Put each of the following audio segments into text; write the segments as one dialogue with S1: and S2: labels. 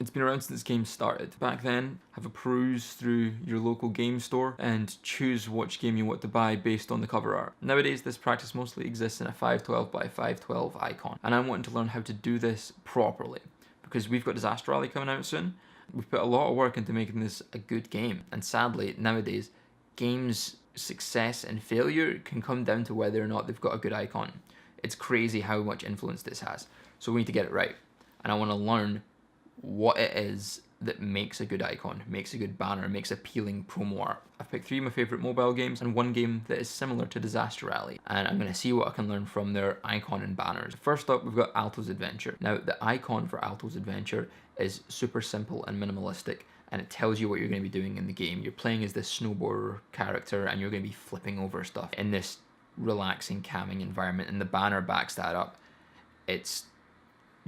S1: It's been around since games started. Back then, have a peruse through your local game store and choose which game you want to buy based on the cover art. Nowadays, this practice mostly exists in a 512 by 512 icon, and I'm wanting to learn how to do this properly because we've got DisateRally coming out soon. We've put a lot of work into making this a good game, and sadly, nowadays, games' success and failure can come down to whether or not they've got a good icon. It's crazy how much influence this has, so we need to get it right. And I want to learn what it is that makes a good icon, makes a good banner, makes appealing promo art. I've picked 3 of my favourite mobile games and 1 game that is similar to DisateRally, and I'm going to see what I can learn from their icon and banners. First up, we've got Alto's Adventure. Now, the icon for Alto's Adventure is super simple and minimalistic, and it tells you what you're going to be doing in the game. You're playing as this snowboarder character, and you're going to be flipping over stuff in this relaxing, calming environment, and the banner backs that up. It's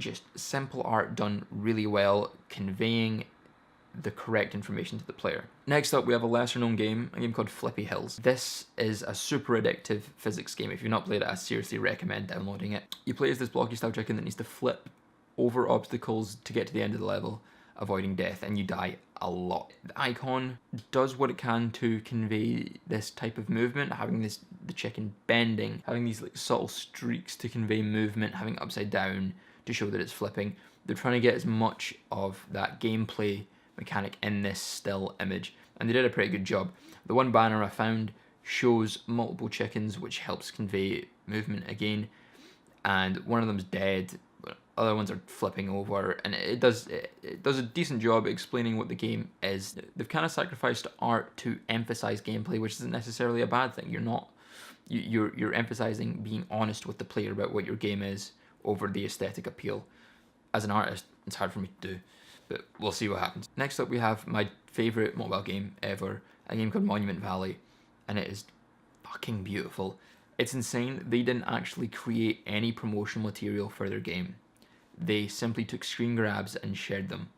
S1: just simple art done really well, conveying the correct information to the player. Next up, we have a lesser known game, a game called Flippy Hills. This is a super addictive physics game. If you've not played it, I seriously recommend downloading it. You play as this blocky style chicken that needs to flip over obstacles to get to the end of the level, avoiding death, and you die a lot. The icon does what it can to convey this type of movement, having the chicken bending, having these like subtle streaks to convey movement, having upside down to show that it's flipping. They're trying to get as much of that gameplay mechanic in this still image, and they did a pretty good job. The one banner I found shows multiple chickens, which helps convey movement again, and one of them's dead, but other ones are flipping over, and it does a decent job explaining what the game is. They've kind of sacrificed art to emphasize gameplay, which isn't necessarily a bad thing. You're emphasizing being honest with the player about what your game is over the aesthetic appeal. As an artist, it's hard for me to do, but we'll see what happens. Next up, we have my favorite mobile game ever, a game called Monument Valley, and it is fucking beautiful. It's insane. They didn't actually create any promotional material for their game. They simply took screen grabs and shared them.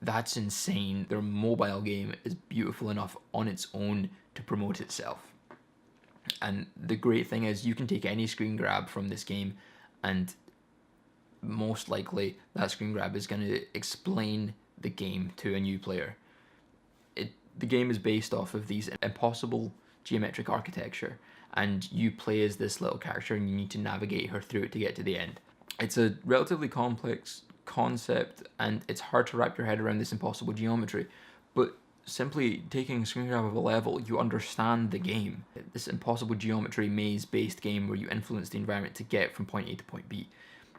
S1: That's insane. Their mobile game is beautiful enough on its own to promote itself. And the great thing is you can take any screen grab from this game, and most likely that screen grab is going to explain the game to a new player. The game is based off of these impossible geometric architecture, and you play as this little character and you need to navigate her through it to get to the end. It's a relatively complex concept, and it's hard to wrap your head around this impossible geometry, but simply taking a screen grab of a level, you understand the game. This impossible geometry maze-based game where you influence the environment to get from point A to point B.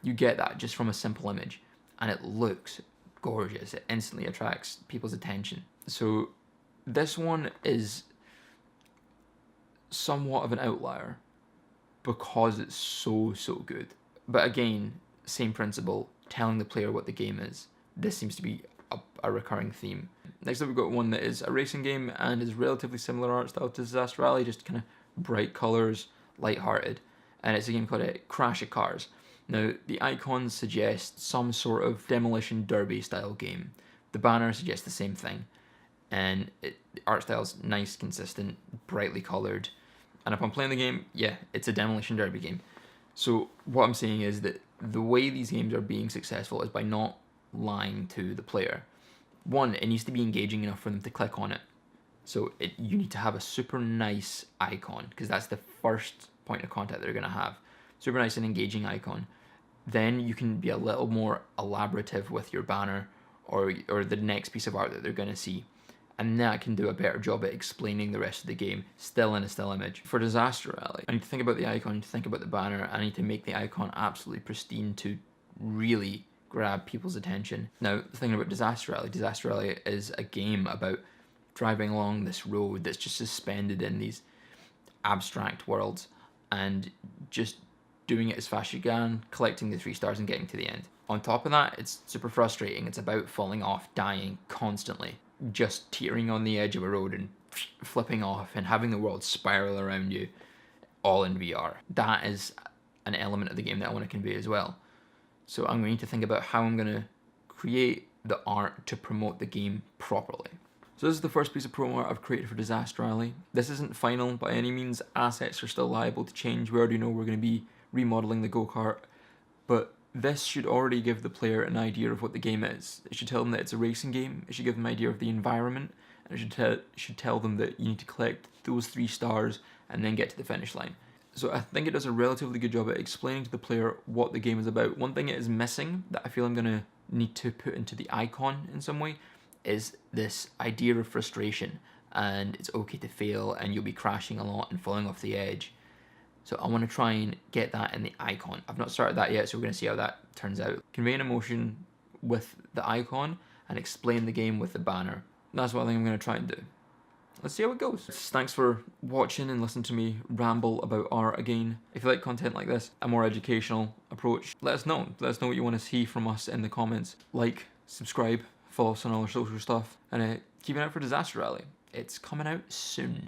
S1: You get that just from a simple image, and it looks gorgeous. It instantly attracts people's attention. So this one is somewhat of an outlier because it's so good. But again, same principle, telling the player what the game is. This seems to be a recurring theme. Next up, we've got one that is a racing game and is relatively similar art style to DisateRally, just kind of bright colours, light-hearted, and it's a game called Crash at Cars. Now, the icons suggest some sort of demolition derby style game. The banner suggests the same thing, and the art style's nice, consistent, brightly coloured, and upon playing the game, yeah, it's a demolition derby game. So what I'm saying is that the way these games are being successful is by not lying to the player. One, it needs to be engaging enough for them to click on it. So you need to have a super nice icon, because that's the first point of contact they're going to have. Super nice and engaging icon. Then you can be a little more elaborative with your banner or the next piece of art that they're going to see. And that can do a better job at explaining the rest of the game, still in a still image. For DisateRally, I need to think about the icon, I need to think about the banner, I need to make the icon absolutely pristine to really grab people's attention. Now, the thing about DisateRally is a game about driving along this road that's just suspended in these abstract worlds and just doing it as fast as you can, collecting the 3 stars and getting to the end. On top of that, it's super frustrating. It's about falling off, dying constantly, just teetering on the edge of a road and flipping off and having the world spiral around you, all in VR. That is an element of the game that I want to convey as well. So I'm going to think about how I'm going to create the art to promote the game properly. So this is the first piece of promo art I've created for DisateRally. This isn't final by any means. Assets are still liable to change. We already know we're going to be remodeling the go-kart, but This should already give the player an idea of what the game is. It should tell them that it's a racing game, it should give them an idea of the environment, and it should tell them that you need to collect those 3 stars and then get to the finish line. So I think it does a relatively good job at explaining to the player what the game is about. One thing it is missing that I feel I'm going to need to put into the icon in some way is this idea of frustration, and it's okay to fail and you'll be crashing a lot and falling off the edge. So I want to try and get that in the icon. I've not started that yet, so we're going to see how that turns out. Convey an emotion with the icon and explain the game with the banner. That's what I think I'm going to try and do. Let's see how it goes. Thanks for watching and listening to me ramble about art again. If you like content like this, a more educational approach, let us know. Let us know what you want to see from us in the comments. Like, subscribe, follow us on all our social stuff, and keep an eye out for DisateRally. It's coming out soon.